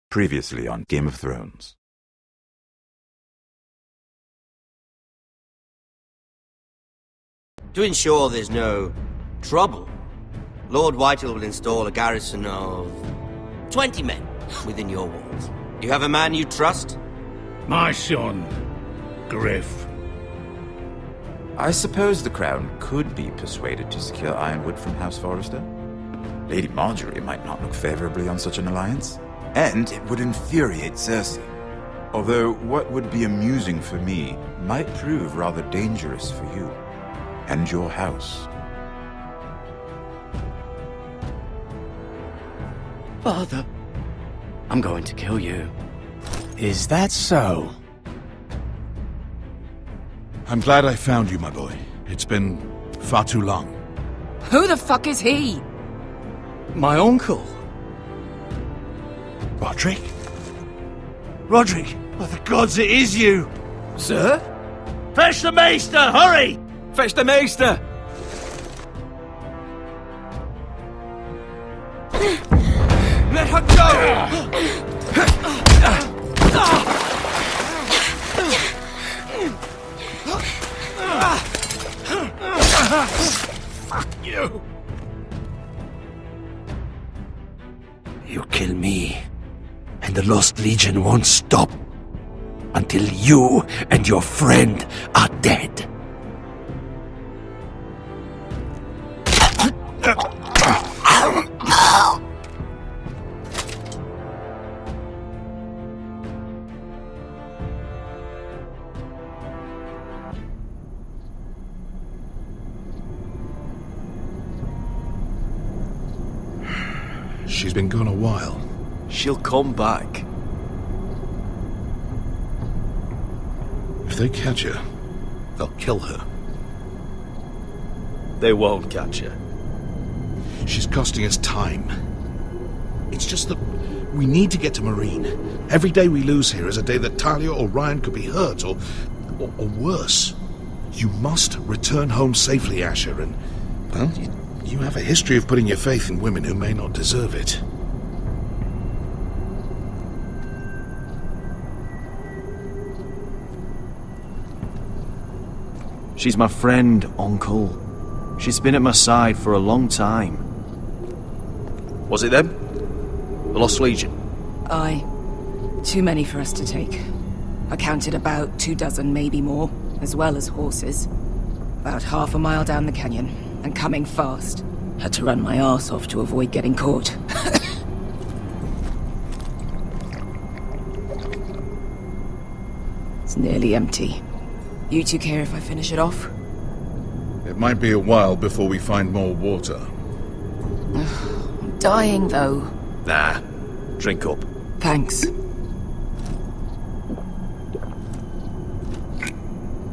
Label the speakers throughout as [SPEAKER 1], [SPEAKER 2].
[SPEAKER 1] Previously on Game of Thrones.
[SPEAKER 2] To ensure there's no trouble, Lord Whitehill will install a garrison of 20 men within your walls. Do you have a man you trust?
[SPEAKER 3] My son, Griff.
[SPEAKER 1] I suppose the Crown could be persuaded to secure Ironwood from House Forrester. Lady Margaery might not look favorably on such an alliance, and it would infuriate Cersei. Although what would be amusing for me might prove rather dangerous for you and your house.
[SPEAKER 4] Father, I'm going to kill you. Is that so?
[SPEAKER 3] I'm glad I found you, my boy. It's been far too long.
[SPEAKER 5] Who the fuck is he?
[SPEAKER 4] My uncle.
[SPEAKER 3] Roderick? Roderick! By the gods, it is you!
[SPEAKER 4] Sir?
[SPEAKER 3] Fetch the Maester, hurry!
[SPEAKER 4] Fetch the Maester! Let her go!
[SPEAKER 3] Fuck you!
[SPEAKER 6] You kill me, and the Lost Legion won't stop until you and your friend are dead.
[SPEAKER 3] She's been gone a while.
[SPEAKER 4] She'll come back.
[SPEAKER 3] If they catch her, they'll kill her.
[SPEAKER 4] They won't catch her.
[SPEAKER 3] She's costing us time. It's just that we need to get to Marine. Every day we lose here is a day that Talia or Ryan could be hurt, or worse. You must return home safely, Asher, and, well, you have a history of putting your faith in women who may not deserve it.
[SPEAKER 4] She's my friend, Uncle. She's been at my side for a long time. Was it them? The Lost Legion?
[SPEAKER 5] Aye. Too many for us to take. I counted about 24, maybe more, as well as horses. About half a mile down the canyon, and coming fast. Had to run my arse off to avoid getting caught. It's nearly empty. You two care if I finish it off?
[SPEAKER 3] It might be a while before we find more water.
[SPEAKER 5] I'm dying, though.
[SPEAKER 4] Nah. Drink up.
[SPEAKER 5] Thanks.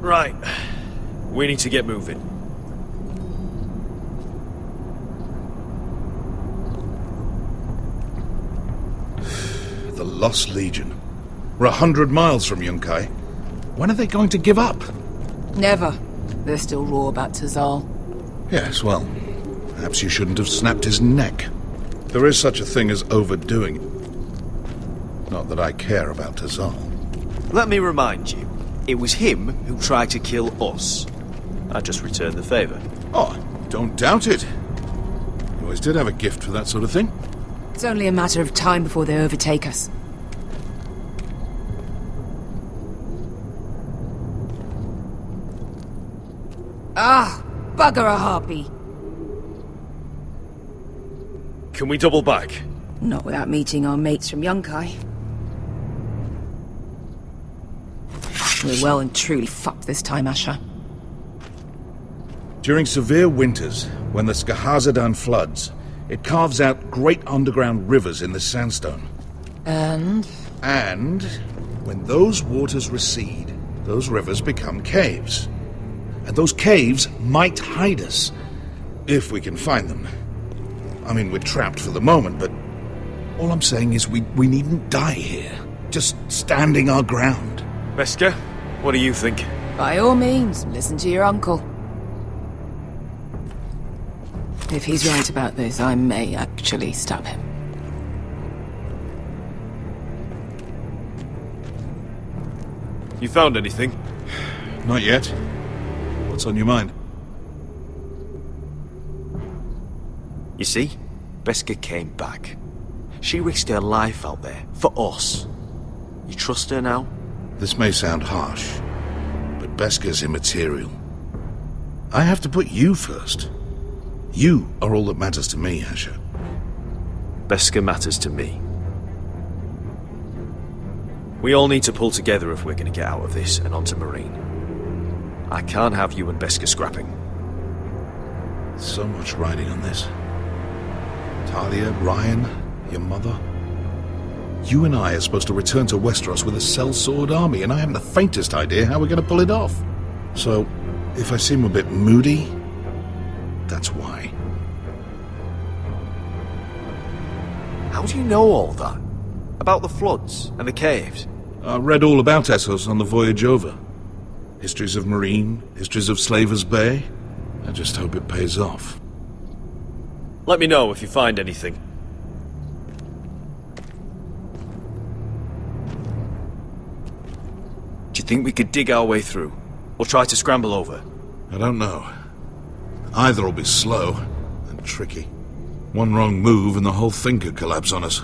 [SPEAKER 4] Right. We need to get moving.
[SPEAKER 3] The Lost Legion. We're 100 miles from Yunkai. When are they going to give up?
[SPEAKER 5] Never. They're still raw about Tazal.
[SPEAKER 3] Yes, well, perhaps you shouldn't have snapped his neck. There is such a thing as overdoing it. Not that I care about Tazal.
[SPEAKER 4] Let me remind you, it was him who tried to kill us. I just returned the favor.
[SPEAKER 3] Oh, don't doubt it. You always did have a gift for that sort of thing.
[SPEAKER 5] It's only a matter of time before they overtake us. Ah, bugger a harpy.
[SPEAKER 4] Can we double back?
[SPEAKER 5] Not without meeting our mates from Yunkai. We're well and truly fucked this time, Asher.
[SPEAKER 3] During severe winters, when the Skahazadan floods, it carves out great underground rivers in the sandstone.
[SPEAKER 5] And?
[SPEAKER 3] And when those waters recede, those rivers become caves. And those caves might hide us, if we can find them. I mean, we're trapped for the moment, but all I'm saying is we needn't die here. Just standing our ground.
[SPEAKER 4] Beskha, what do you think?
[SPEAKER 5] By all means, listen to your uncle. If he's right about this, I may actually stab him.
[SPEAKER 4] You found anything?
[SPEAKER 3] Not yet. What's on your mind?
[SPEAKER 4] You see, Beskha came back. She risked her life out there, for us. You trust her now?
[SPEAKER 3] This may sound harsh, but Beskha's immaterial. I have to put you first. You are all that matters to me, Asher.
[SPEAKER 4] Beskha matters to me. We all need to pull together if we're going to get out of this and onto Marine. I can't have you and Beskha scrapping.
[SPEAKER 3] So much riding on this. Talia, Ryan, your mother. You and I are supposed to return to Westeros with a sellsword army, and I haven't the faintest idea how we're going to pull it off. So, if I seem a bit moody, that's why.
[SPEAKER 4] How do you know all that? About the floods and the caves?
[SPEAKER 3] I read all about Essos on the voyage over. Histories of Marine, histories of Slaver's Bay. I just hope it pays off.
[SPEAKER 4] Let me know if you find anything. Do you think we could dig our way through? Or try to scramble over?
[SPEAKER 3] I don't know. Either will be slow and tricky. One wrong move and the whole thing could collapse on us.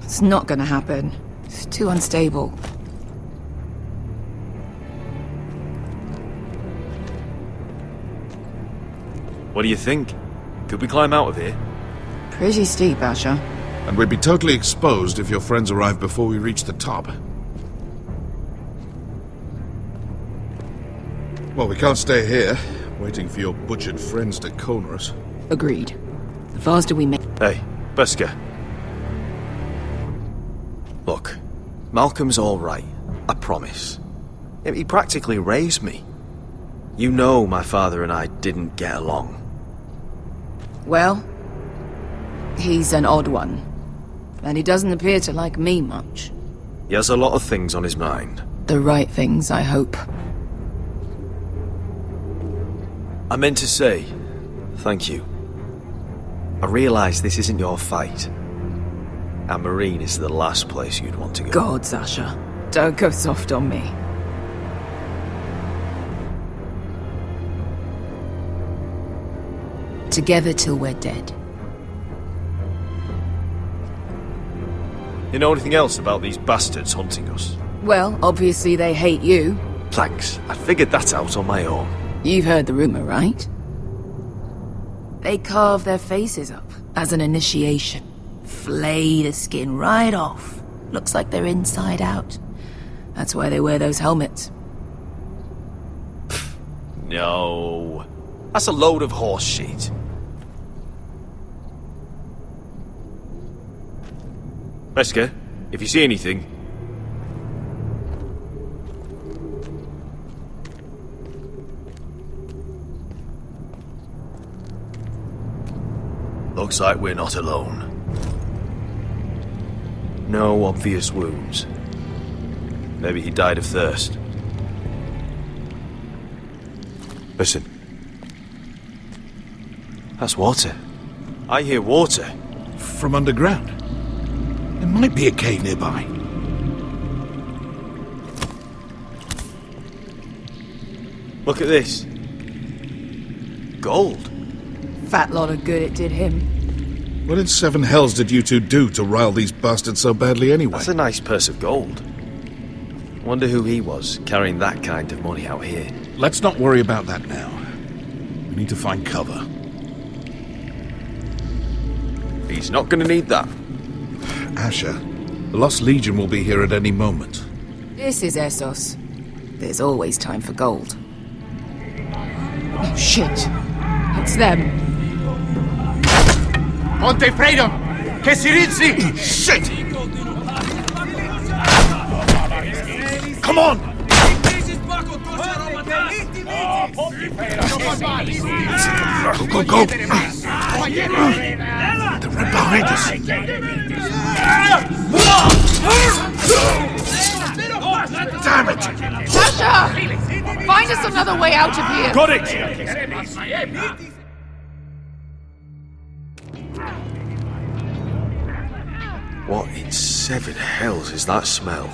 [SPEAKER 5] It's not gonna happen. It's too unstable.
[SPEAKER 4] What do you think? Could we climb out of here?
[SPEAKER 5] Pretty steep, Asher.
[SPEAKER 3] And we'd be totally exposed if your friends arrived before we reach the top. Well, we can't stay here, waiting for your butchered friends to corner us.
[SPEAKER 5] Agreed. The faster we make...
[SPEAKER 4] Hey, Beskha. Look, Malcolm's all right. I promise. He practically raised me. You know my father and I didn't get along.
[SPEAKER 5] Well, he's an odd one. And he doesn't appear to like me much.
[SPEAKER 4] He has a lot of things on his mind.
[SPEAKER 5] The right things, I hope.
[SPEAKER 4] I meant to say, thank you. I realise this isn't your fight. And Marine is the last place you'd want to go.
[SPEAKER 5] God, Asher. Don't go soft on me. Together till we're dead.
[SPEAKER 4] You know anything else about these bastards hunting us?
[SPEAKER 5] Well, obviously they hate you.
[SPEAKER 4] Thanks. I figured that out on my own.
[SPEAKER 5] You've heard the rumor, right? They carve their faces up as an initiation. Flay the skin right off. Looks like they're inside out. That's why they wear those helmets.
[SPEAKER 4] No. That's a load of horse shit. Beskha, if you see anything... Looks like we're not alone. No obvious wounds. Maybe he died of thirst. Listen. That's water. I hear water.
[SPEAKER 3] From underground. There might be a cave nearby.
[SPEAKER 4] Look at this. Gold.
[SPEAKER 5] Fat lot of good it did him.
[SPEAKER 3] What in seven hells did you two do to rile these bastards so badly anyway?
[SPEAKER 4] That's a nice purse of gold. Wonder who he was, carrying that kind of money out here.
[SPEAKER 3] Let's not worry about that now. We need to find cover.
[SPEAKER 4] He's not gonna need that.
[SPEAKER 3] Asher, the Lost Legion will be here at any moment.
[SPEAKER 5] This is Essos. There's always time for gold. Oh, shit. It's them.
[SPEAKER 7] Ponte Freedom! Che si rizzi!
[SPEAKER 3] Shit! Come on! Go, go, go! They're right behind us. Damn it!
[SPEAKER 5] Asher! Find us another way out of here!
[SPEAKER 4] Got it! What in seven hells is that smell?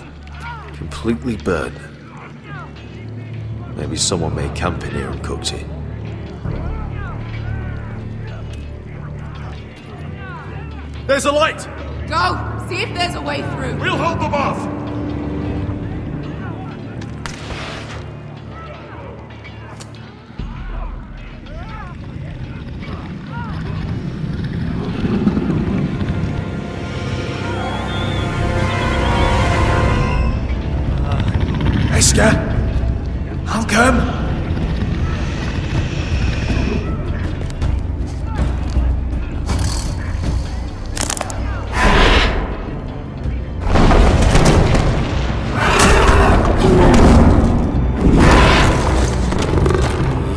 [SPEAKER 4] Completely burnt. Maybe someone made camp in here and cooked it.
[SPEAKER 7] There's a light!
[SPEAKER 5] Go! See if there's a way through.
[SPEAKER 7] We'll hold them off!
[SPEAKER 6] Esker! Malcolm!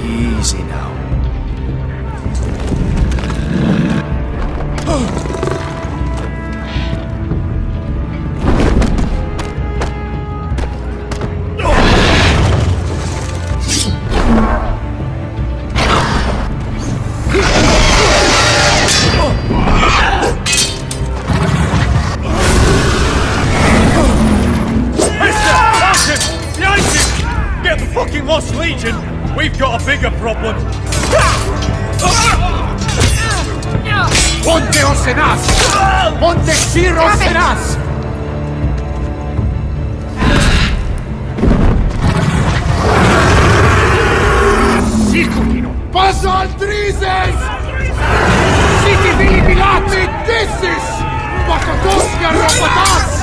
[SPEAKER 4] Easy now.
[SPEAKER 7] Get the fucking Lost Legion! We've got a bigger problem! Ponteos en as! Ponte Xiros en as! Sikulino! Pasa al Drises! Siti vili pilati dissis! Bakadoska ropatas!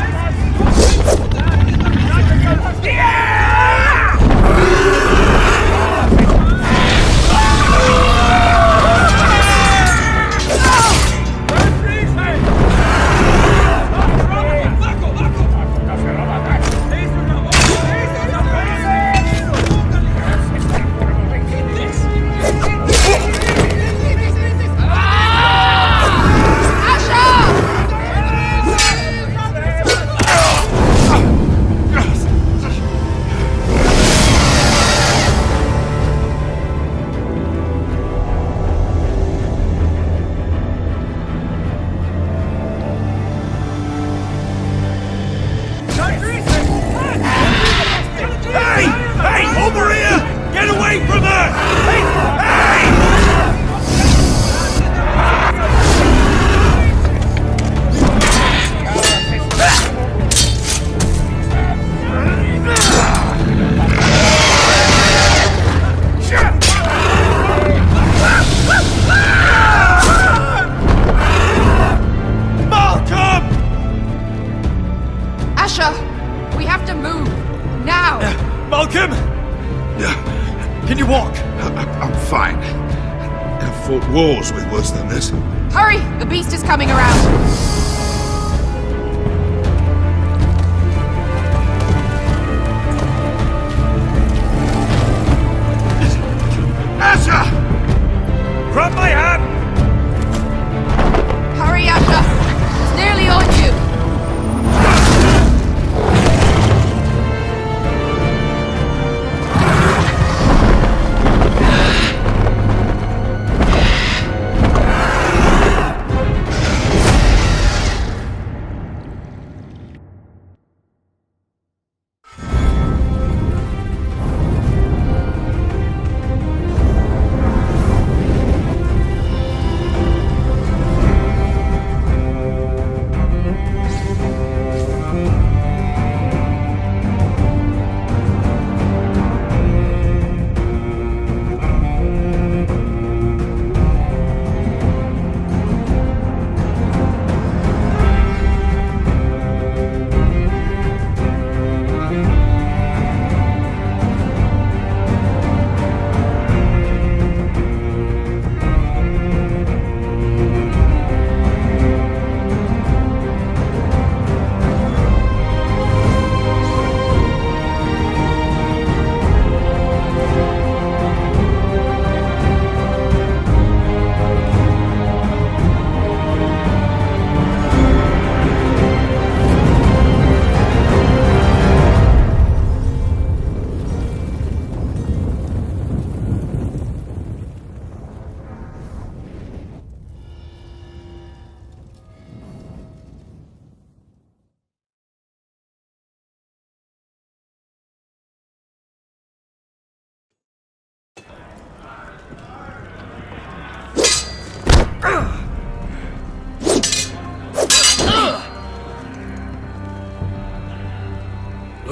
[SPEAKER 7] Malcolm! Can you walk?
[SPEAKER 3] I'm fine. I've fought wars with worse than this.
[SPEAKER 5] Hurry! The beast is coming around!
[SPEAKER 7] Asher! Grab my hand!
[SPEAKER 5] Hurry, Asher! It's nearly on you!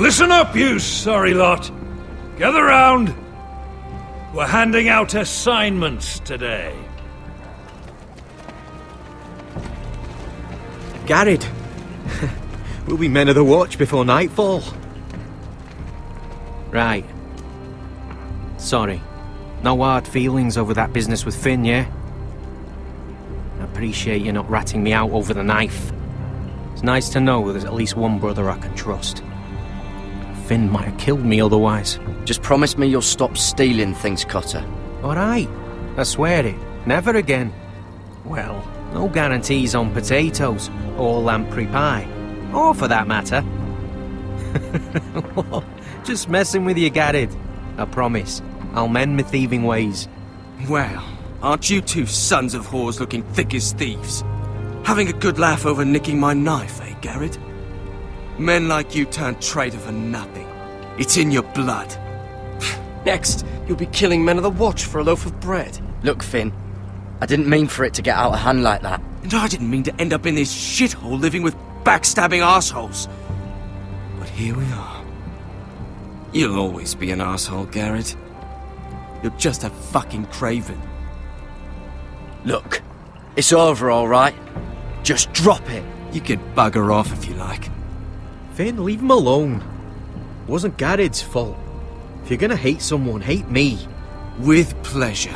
[SPEAKER 7] Listen up, you sorry lot. Gather round. We're handing out assignments today.
[SPEAKER 4] Garrett. We'll be men of the watch before nightfall.
[SPEAKER 8] Right. Sorry. No hard feelings over that business with Finn, yeah? I appreciate you not ratting me out over the knife. It's nice to know there's at least one brother I can trust. Finn might have killed me otherwise.
[SPEAKER 9] Just promise me you'll stop stealing things, Cotter.
[SPEAKER 8] Alright. I swear it. Never again. Well, no guarantees on potatoes, or lamprey pie. Or for that matter. Just messing with you, Garrett. I promise. I'll mend my thieving ways.
[SPEAKER 10] Well, aren't you two sons of whores looking thick as thieves? Having a good laugh over nicking my knife, eh, Garrett? Men like you turn traitor for nothing. It's in your blood.
[SPEAKER 11] Next, you'll be killing men of the watch for a loaf of bread.
[SPEAKER 9] Look, Finn, I didn't mean for it to get out of hand like that.
[SPEAKER 10] And I didn't mean to end up in this shithole living with backstabbing assholes. But here we are. You'll always be an asshole, Garrett. You're just a fucking craven.
[SPEAKER 9] Look, it's over, all right? Just drop it.
[SPEAKER 10] You can bugger off if you like.
[SPEAKER 4] Finn, leave him alone. It wasn't Garrett's fault. If you're gonna hate someone, hate me.
[SPEAKER 10] With pleasure.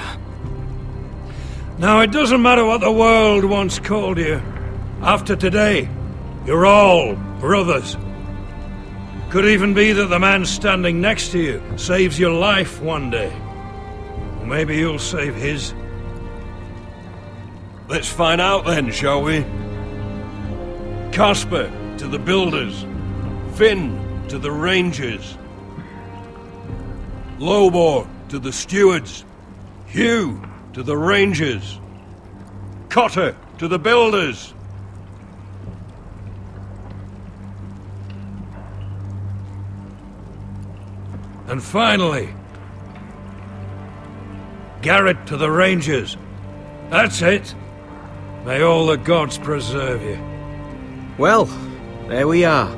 [SPEAKER 7] Now, it doesn't matter what the world once called you. After today, you're all brothers. Could even be that the man standing next to you saves your life one day. Or maybe you'll save his. Let's find out then, shall we? Casper to the builders. Finn to the rangers. Lobor to the stewards. Hugh to the rangers. Cotter to the builders. And finally, Garrett to the rangers. That's it. May all the gods preserve you.
[SPEAKER 4] Well, there we are.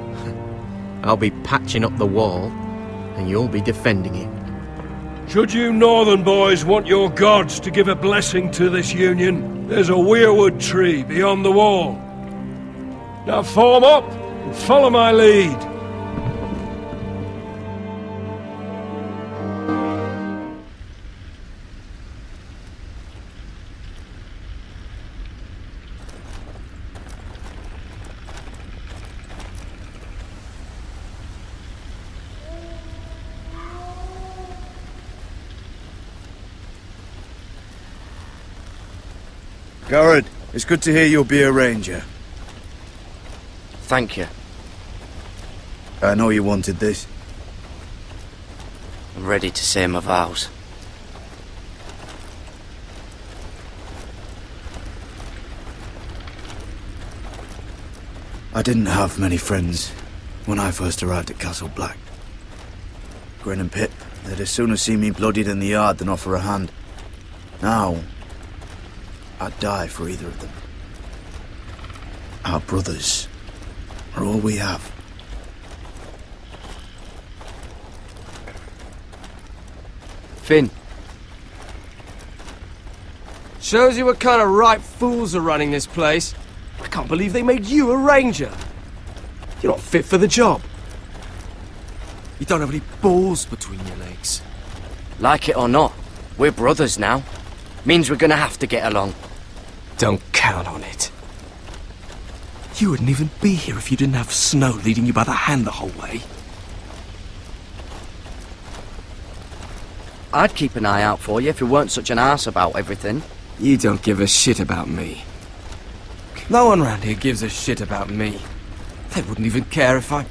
[SPEAKER 4] I'll be patching up the wall, and you'll be defending it.
[SPEAKER 7] Should you northern boys want your gods to give a blessing to this union, there's a weirwood tree beyond the wall. Now form up and follow my lead.
[SPEAKER 12] Garrett, it's good to hear you'll be a ranger.
[SPEAKER 9] Thank you.
[SPEAKER 12] I know you wanted this.
[SPEAKER 9] I'm ready to say my vows.
[SPEAKER 12] I didn't have many friends when I first arrived at Castle Black. Grin and Pip, they'd as soon as see me bloodied in the yard than offer a hand. Now, I'd die for either of them. Our brothers are all we have.
[SPEAKER 9] Finn.
[SPEAKER 11] Shows you what kind of ripe fools are running this place. I can't believe they made you a ranger. You're not fit for the job.
[SPEAKER 10] You don't have any balls between your legs.
[SPEAKER 9] Like it or not, we're brothers now. Means we're gonna have to get along.
[SPEAKER 10] Don't count on it. You wouldn't even be here if you didn't have Snow leading you by the hand the whole way.
[SPEAKER 9] I'd keep an eye out for you if you weren't such an arse about everything.
[SPEAKER 10] You don't give a shit about me. No one around here gives a shit about me. They wouldn't even care if I...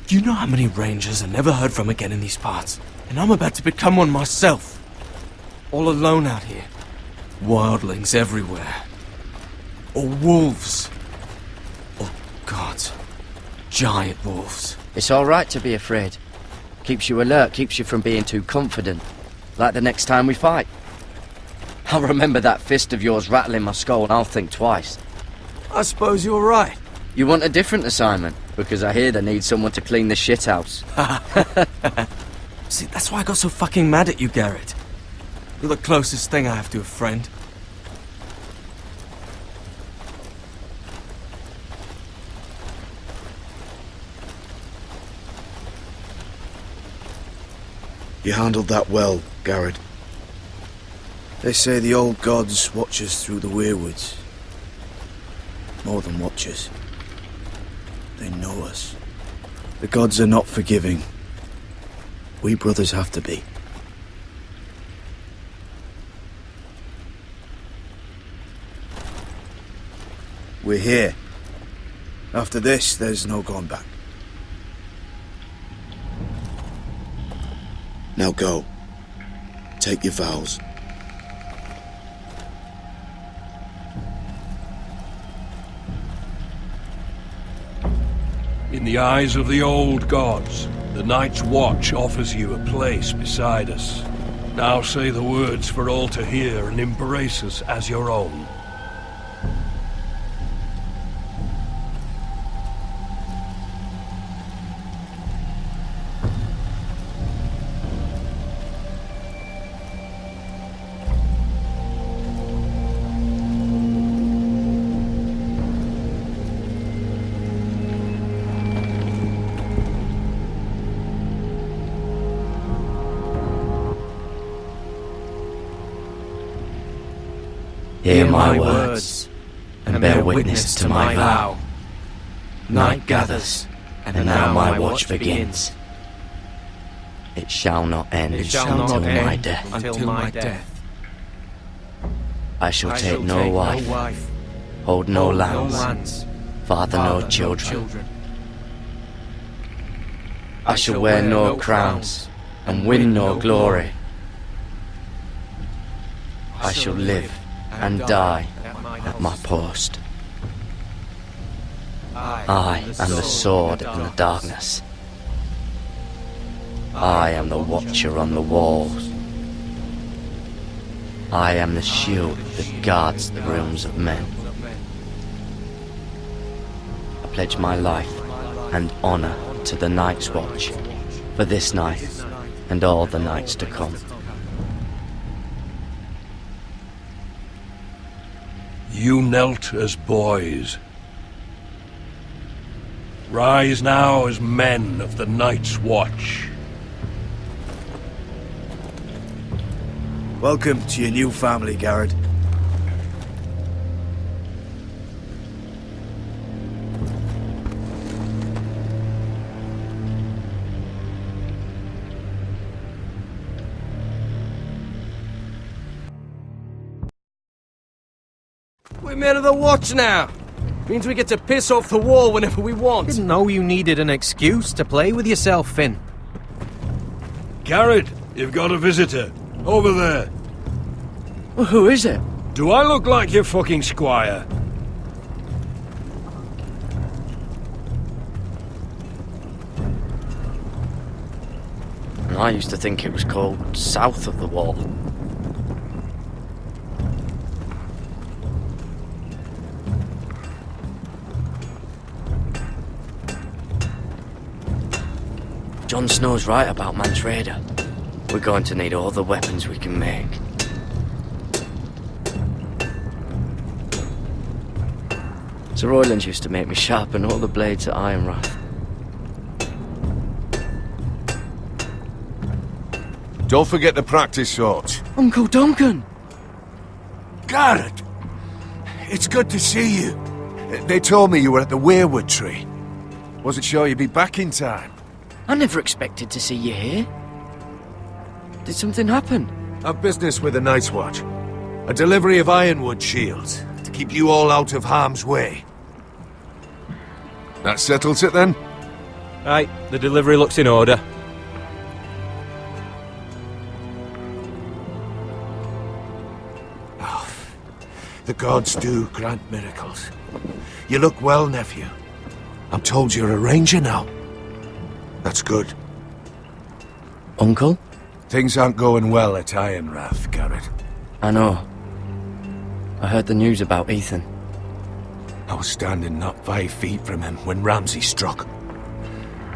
[SPEAKER 10] Do you know how many rangers are never heard from again in these parts? And I'm about to become one myself. All alone out here. Wildlings everywhere. Or wolves. Or gods. Giant wolves.
[SPEAKER 9] It's all right to be afraid. Keeps you alert, keeps you from being too confident. Like the next time we fight. I'll remember that fist of yours rattling my skull and I'll think twice.
[SPEAKER 10] I suppose you're right.
[SPEAKER 9] You want a different assignment? Because I hear they need someone to clean the shithouse.
[SPEAKER 10] See, that's why I got so fucking mad at you, Garrett. You're the closest thing I have to a friend.
[SPEAKER 12] You handled that well, Garrett. They say the old gods watch us through the weirwoods. More than watch us. They know us. The gods are not forgiving. We brothers have to be. We're here. After this, there's no going back. Now go. Take your vows.
[SPEAKER 7] In the eyes of the old gods, the Night's Watch offers you a place beside us. Now say the words for all to hear and embrace us as your own.
[SPEAKER 9] Hear my words, and bear witness to my vow. Night gathers, and now my watch begins. It shall not end until my death.
[SPEAKER 8] Until my death.
[SPEAKER 9] I shall take no wife, hold no lands, father no children. I shall wear no crowns, and win no glory. I shall live and die at my post. I am the sword in the darkness. I am the watcher on the walls. I am the shield that guards the rooms of men. I pledge my life and honor to the Night's Watch for this night and all the nights to come.
[SPEAKER 7] You knelt as boys. Rise now as men of the Night's Watch.
[SPEAKER 12] Welcome to your new family, Garrett.
[SPEAKER 11] We're men of the Watch now. Means we get to piss off the wall whenever we want.
[SPEAKER 8] Didn't know you needed an excuse to play with yourself, Finn.
[SPEAKER 7] Garrett, you've got a visitor. Over there.
[SPEAKER 9] Well, who is it?
[SPEAKER 7] Do I look like your fucking squire?
[SPEAKER 9] I used to think it was called South of the Wall. Jon Snow's right about Mance Rayder. We're going to need all the weapons we can make. Sir Royland used to make me sharpen all the blades at Ironrath.
[SPEAKER 6] Don't forget the practice swords.
[SPEAKER 9] Uncle Duncan!
[SPEAKER 6] Garrett! It's good to see you. They told me you were at the Weirwood tree. Wasn't sure you'd be back in time.
[SPEAKER 9] I never expected to see you here. Did something happen?
[SPEAKER 6] I've business with the Night's Watch. A delivery of ironwood shields to keep you all out of harm's way. That settles it then?
[SPEAKER 8] Right, the delivery looks in order.
[SPEAKER 6] The gods do grant miracles. You look well, nephew. I'm told you're a ranger now. That's good.
[SPEAKER 9] Uncle?
[SPEAKER 6] Things aren't going well at Ironrath, Garrett.
[SPEAKER 9] I know. I heard the news about Ethan.
[SPEAKER 6] I was standing not 5 feet from him when Ramsay struck.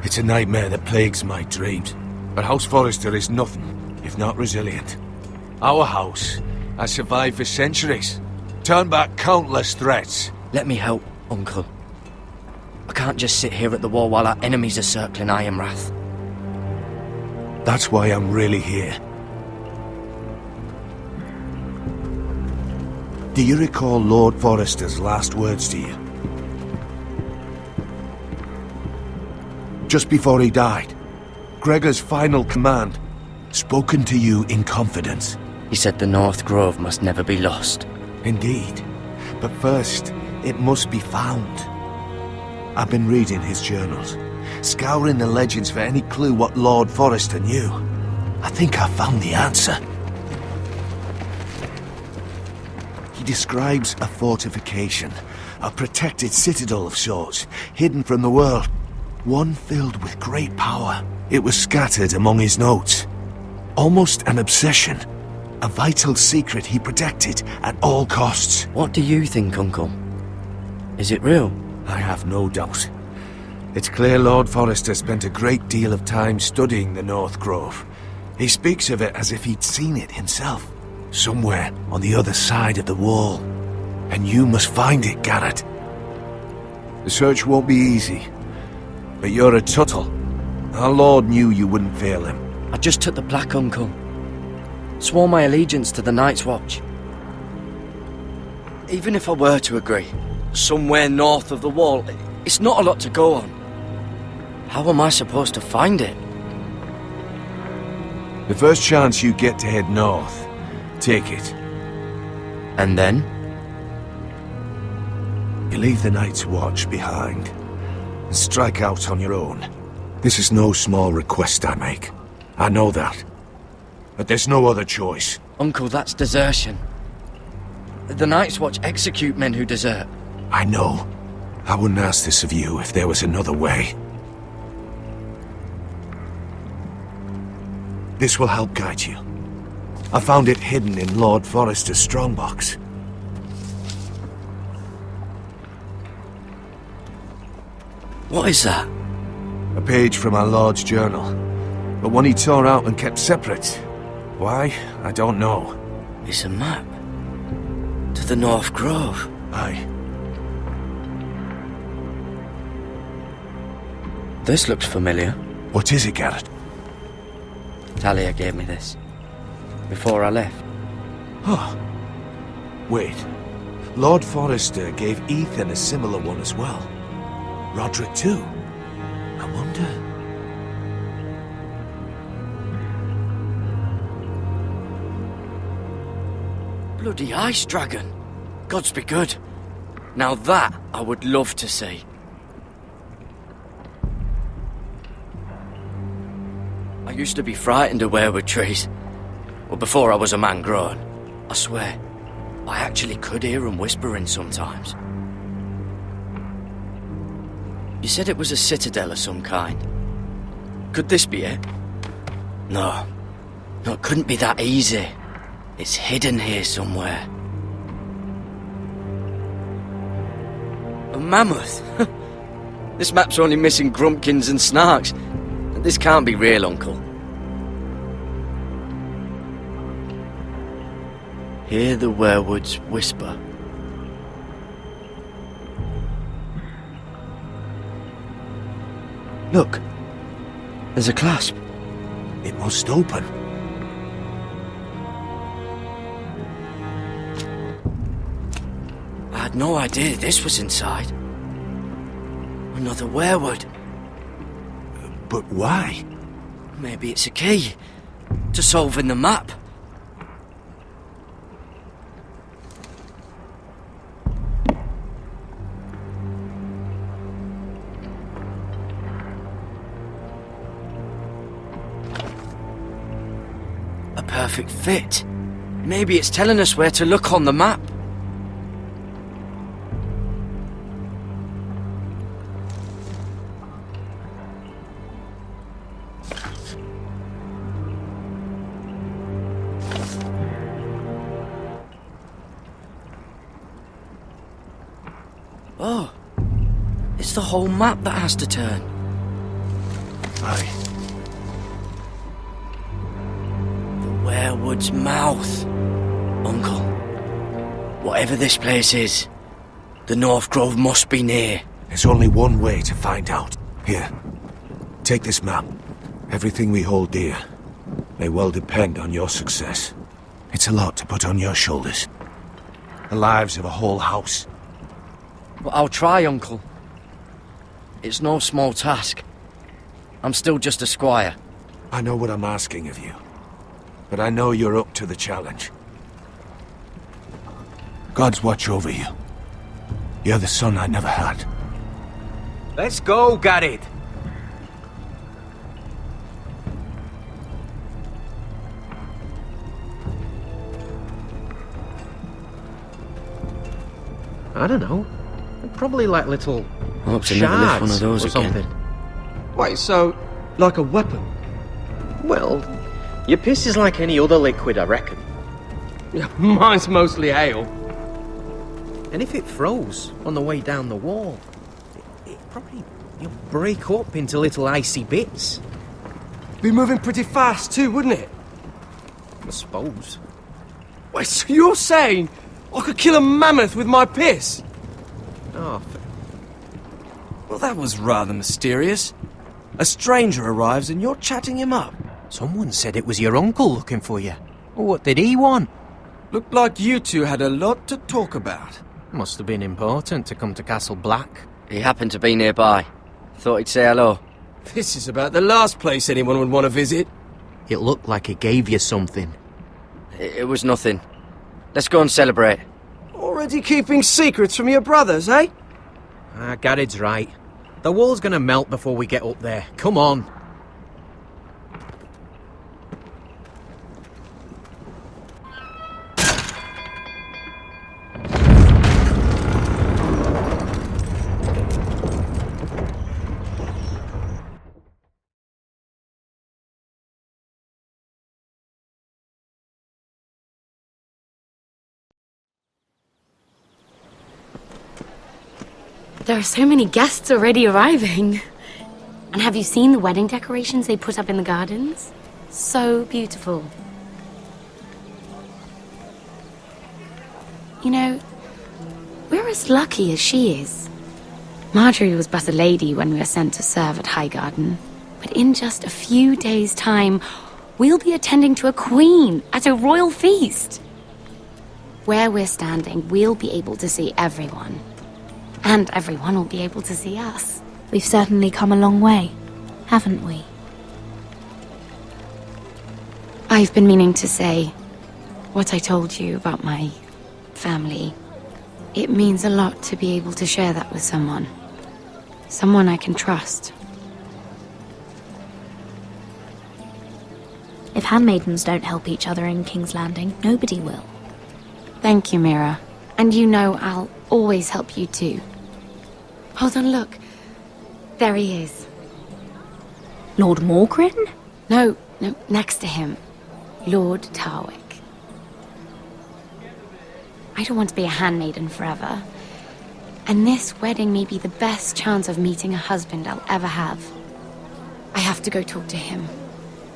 [SPEAKER 6] It's a nightmare that plagues my dreams, but House Forrester is nothing if not resilient. Our house has survived for centuries, turned back countless threats.
[SPEAKER 9] Let me help, Uncle. I can't just sit here at the wall while our enemies are circling Ironrath.
[SPEAKER 6] That's why I'm really here. Do you recall Lord Forrester's last words to you? Just before he died, Gregor's final command, spoken to you in confidence.
[SPEAKER 9] He said the North Grove must never be lost.
[SPEAKER 6] Indeed. But first, it must be found. I've been reading his journals, scouring the legends for any clue what Lord Forrester knew. I think I found the answer. He describes a fortification, a protected citadel of sorts, hidden from the world, one filled with great power. It was scattered among his notes. Almost an obsession, a vital secret he protected at all costs.
[SPEAKER 9] What do you think, Uncle? Is it real?
[SPEAKER 6] I have no doubt. It's clear Lord Forrester spent a great deal of time studying the North Grove. He speaks of it as if he'd seen it himself, somewhere on the other side of the wall. And you must find it, Garrett. The search won't be easy, but you're a Tuttle. Our Lord knew you wouldn't fail him.
[SPEAKER 9] I just took the plaque, Uncle. Swore my allegiance to the Night's Watch. Even if I were to agree, somewhere north of the wall, it's not a lot to go on. How am I supposed to find it?
[SPEAKER 6] The first chance you get to head north, take it.
[SPEAKER 9] And then?
[SPEAKER 6] You leave the Night's Watch behind and strike out on your own. This is no small request I make. I know that. But there's no other choice.
[SPEAKER 9] Uncle, that's desertion. The Night's Watch execute men who desert.
[SPEAKER 6] I know. I wouldn't ask this of you if there was another way. This will help guide you. I found it hidden in Lord Forrester's strongbox.
[SPEAKER 9] What is that?
[SPEAKER 6] A page from our Lord's journal, but one he tore out and kept separate. Why? I don't know.
[SPEAKER 9] It's a map. To the North Grove.
[SPEAKER 6] Aye.
[SPEAKER 9] This looks familiar.
[SPEAKER 6] What is it, Garrett?
[SPEAKER 9] Talia gave me this. Before I left.
[SPEAKER 6] Oh. Wait. Lord Forrester gave Ethan a similar one as well. Roderick too. I wonder...
[SPEAKER 9] Bloody ice dragon. Gods be good. Now that I would love to see. I used to be frightened of weirwood trees. Well, before I was a man grown. I swear, I actually could hear them whispering sometimes. You said it was a citadel of some kind. Could this be it? No. No, it couldn't be that easy. It's hidden here somewhere. A mammoth? This map's only missing grumpkins and snarks. This can't be real, Uncle. Hear the werewoods whisper. Look, there's a clasp.
[SPEAKER 6] It must open.
[SPEAKER 9] I had no idea this was inside. Another werewood.
[SPEAKER 6] But why?
[SPEAKER 9] Maybe it's a key to solving the map. A perfect fit. Maybe it's telling us where to look on the map. Oh, it's the whole map that has to turn.
[SPEAKER 6] Aye.
[SPEAKER 9] The Werewood's mouth. Uncle, whatever this place is, the North Grove must be near.
[SPEAKER 6] There's only one way to find out. Here, take this map. Everything we hold dear may well depend on your success. It's a lot to put on your shoulders. The lives of a whole house.
[SPEAKER 9] But I'll try, Uncle. It's no small task. I'm still just a squire.
[SPEAKER 6] I know what I'm asking of you, but I know you're up to the challenge. Gods watch over you. You're the son I never had.
[SPEAKER 8] Let's go, Garrett. I don't know. Probably like little
[SPEAKER 9] I hope to never lift one of those
[SPEAKER 8] or
[SPEAKER 9] again.
[SPEAKER 8] something.
[SPEAKER 11] Wait, so, like a weapon?
[SPEAKER 8] Well, your piss is like any other liquid, I reckon.
[SPEAKER 11] Yeah, mine's mostly ale.
[SPEAKER 8] And if it froze on the way down the wall, it probably break up into little icy bits.
[SPEAKER 11] Be moving pretty fast too, wouldn't it?
[SPEAKER 8] I suppose.
[SPEAKER 11] Wait, so you're saying I could kill a mammoth with my piss?
[SPEAKER 8] Oh,
[SPEAKER 11] Well, that was rather mysterious. A stranger arrives and you're chatting him up.
[SPEAKER 8] someone said it was your uncle looking for you. What did he want?
[SPEAKER 11] Looked like you two had a lot to talk about.
[SPEAKER 8] Must have been important to come to Castle Black.
[SPEAKER 9] He happened to be nearby. Thought he'd say hello.
[SPEAKER 11] This is about the last place anyone would want to visit.
[SPEAKER 8] It looked like he gave you something.
[SPEAKER 9] It was nothing. Let's go and celebrate.
[SPEAKER 11] Already keeping secrets from your brothers, eh?
[SPEAKER 8] Garrett's right. The wall's gonna melt before we get up there. Come on.
[SPEAKER 13] There are so many guests already arriving. And have you seen the wedding decorations they put up in the gardens? So beautiful. You know, we're as lucky as she is. Marjorie was but a lady when we were sent to serve at Highgarden. But in just a few days' time, we'll be attending to a queen at a royal feast. Where we're standing, we'll be able to see everyone. And everyone will be able to see us.
[SPEAKER 14] We've certainly come a long way, haven't we?
[SPEAKER 13] I've been meaning to say what I told you about my family. It means a lot to be able to share that with someone. Someone I can trust.
[SPEAKER 14] If handmaidens don't help each other in King's Landing, nobody will.
[SPEAKER 13] Thank you, Mira. And you know I'll always help you too. Hold on, look. There he is.
[SPEAKER 14] Lord Morgrin?
[SPEAKER 13] No, next to him. Lord Tarwick. I don't want to be a handmaiden forever. And this wedding may be the best chance of meeting a husband I'll ever have. I have to go talk to him.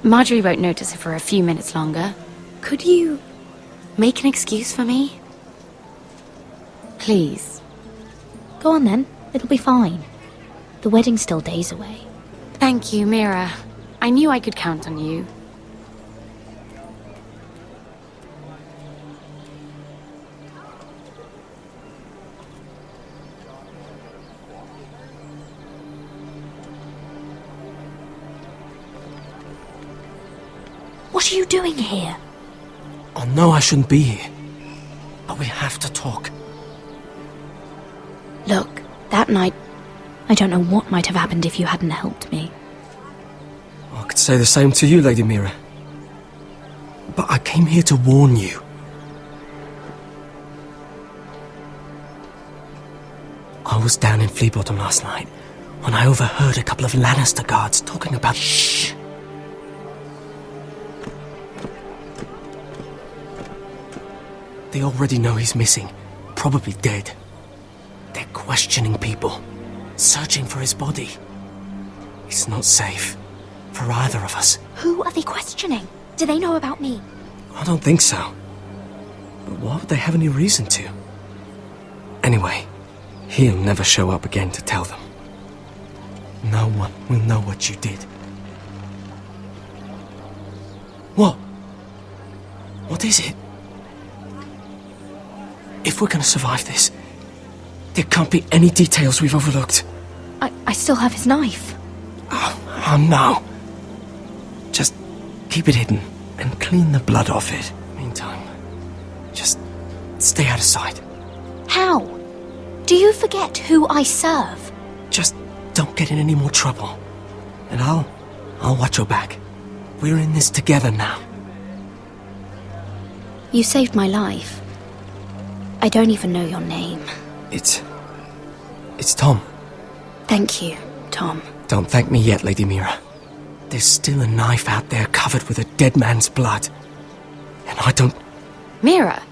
[SPEAKER 13] Marjorie won't notice it for a few minutes longer. Could you make an excuse for me? Please.
[SPEAKER 14] Go on then, it'll be fine. The wedding's still days away.
[SPEAKER 13] Thank you, Mira. I knew I could count on you.
[SPEAKER 14] What are you doing here?
[SPEAKER 11] I know I shouldn't be here, but we have to talk.
[SPEAKER 14] Look, that night, I don't know what might have happened if you hadn't helped me.
[SPEAKER 11] I could say the same to you, Lady Mira. But I came here to warn you. I was down in Fleabottom last night when I overheard a couple of Lannister guards talking about... Shh! They already know he's missing, probably dead. They're
[SPEAKER 10] questioning people, searching for his body. It's not safe for either of us.
[SPEAKER 14] Who are they questioning? Do they know about me?
[SPEAKER 10] I don't think so. But why would they have any reason to? Anyway, he'll never show up again to tell them. No one will know what you did. What? What is it? If we're gonna survive this, there can't be any details we've overlooked.
[SPEAKER 14] I still have his knife.
[SPEAKER 10] Oh no. Just keep it hidden and clean the blood off it. Meantime, just stay out of sight.
[SPEAKER 14] How? Do you forget who I serve?
[SPEAKER 10] Just don't get in any more trouble. And I'll watch your back. We're in this together now.
[SPEAKER 14] You saved my life. I don't even know your name.
[SPEAKER 10] It's Tom.
[SPEAKER 14] Thank you, Tom.
[SPEAKER 10] Don't thank me yet, Lady Mira. There's still a knife out there covered with a dead man's blood. And I don't...
[SPEAKER 13] Mira!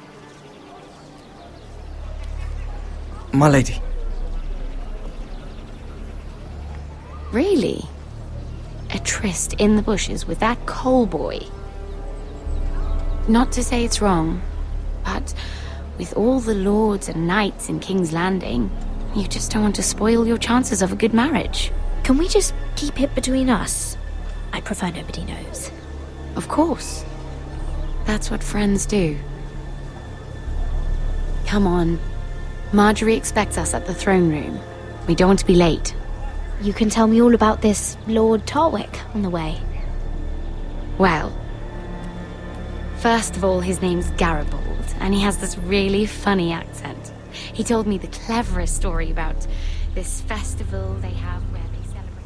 [SPEAKER 10] My lady.
[SPEAKER 13] Really? A tryst in the bushes with that Cole boy? Not to say it's wrong, but with all the lords and knights in King's Landing, you just don't want to spoil your chances of a good marriage.
[SPEAKER 14] Can we just keep it between us? I prefer nobody knows.
[SPEAKER 13] Of course. That's what friends do. Come on. Marjorie expects us at the throne room. We don't want to be late.
[SPEAKER 14] You can tell me all about this Lord Tarwick on the way.
[SPEAKER 13] Well, first of all, his name's Garibald, and he has this really funny accent. He told me the cleverest story about this festival they have where they celebrate...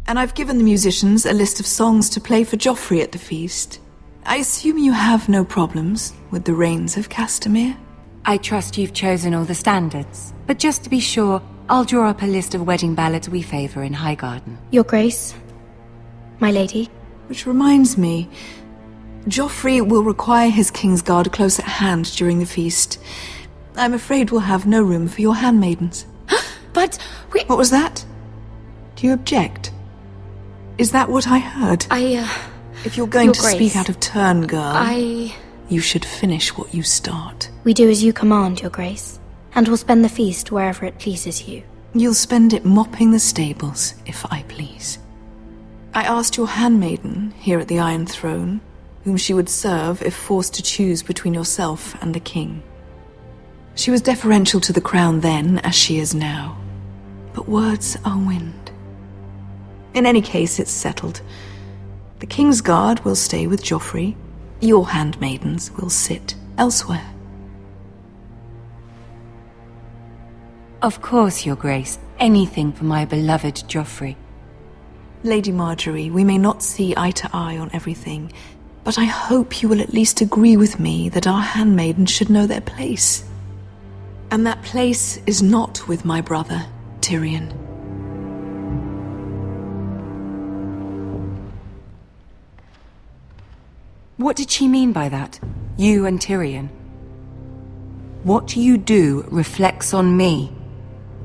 [SPEAKER 15] And I've given the musicians a list of songs to play for Joffrey at the feast. I assume you have no problems with the Rains of Castamere?
[SPEAKER 5] I trust you've chosen all the standards. But just to be sure, I'll draw up a list of wedding ballads we favor in Highgarden.
[SPEAKER 14] Your Grace, my lady.
[SPEAKER 15] Which reminds me, Joffrey will require his Kingsguard close at hand during the feast. I'm afraid we'll have no room for your handmaidens.
[SPEAKER 13] But we...
[SPEAKER 15] What was that? Do you object? Is that what I heard? If you're going to speak out of turn, girl, you should finish what you start.
[SPEAKER 14] We do as you command, Your Grace, and we'll spend the feast wherever it pleases you.
[SPEAKER 15] You'll spend it mopping the stables, if I please. I asked your handmaiden here at the Iron Throne whom she would serve if forced to choose between yourself and the king. She was deferential to the crown then, as she is now. But words are wind. In any case, it's settled. The Kingsguard will stay with Joffrey. Your handmaidens will sit elsewhere.
[SPEAKER 5] Of course, Your Grace. Anything for my beloved Joffrey.
[SPEAKER 15] Lady Marjorie, we may not see eye to eye on everything, but I hope you will at least agree with me that our handmaidens should know their place. And that place is not with my brother, Tyrion.
[SPEAKER 5] What did she mean by that? You and Tyrion? What you do reflects on me.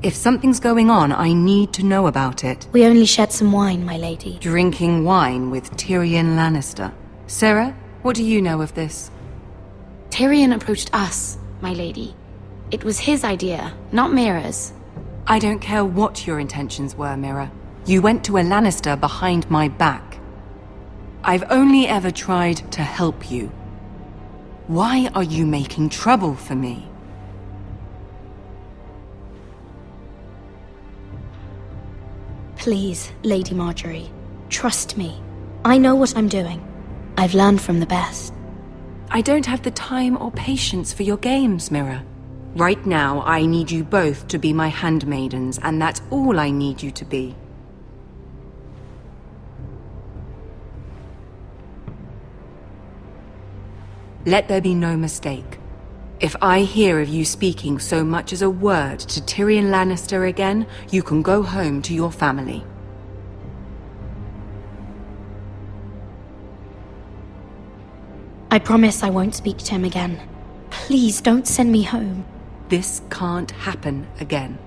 [SPEAKER 5] If something's going on, I need to know about it.
[SPEAKER 14] We only shed some wine, my lady.
[SPEAKER 5] Drinking wine with Tyrion Lannister. Sarah, what do you know of this?
[SPEAKER 13] Tyrion approached us, my lady. It was his idea, not Mira's.
[SPEAKER 5] I don't care what your intentions were, Mira. You went to a Lannister behind my back. I've only ever tried to help you. Why are you making trouble for me?
[SPEAKER 14] Please, Lady Marjorie, trust me. I know what I'm doing. I've learned from the best.
[SPEAKER 5] I don't have the time or patience for your games, Mira. Right now, I need you both to be my handmaidens, and that's all I need you to be. Let there be no mistake. If I hear of you speaking so much as a word to Tyrion Lannister again, you can go home to your family.
[SPEAKER 14] I promise I won't speak to him again. Please don't send me home.
[SPEAKER 5] This can't happen again.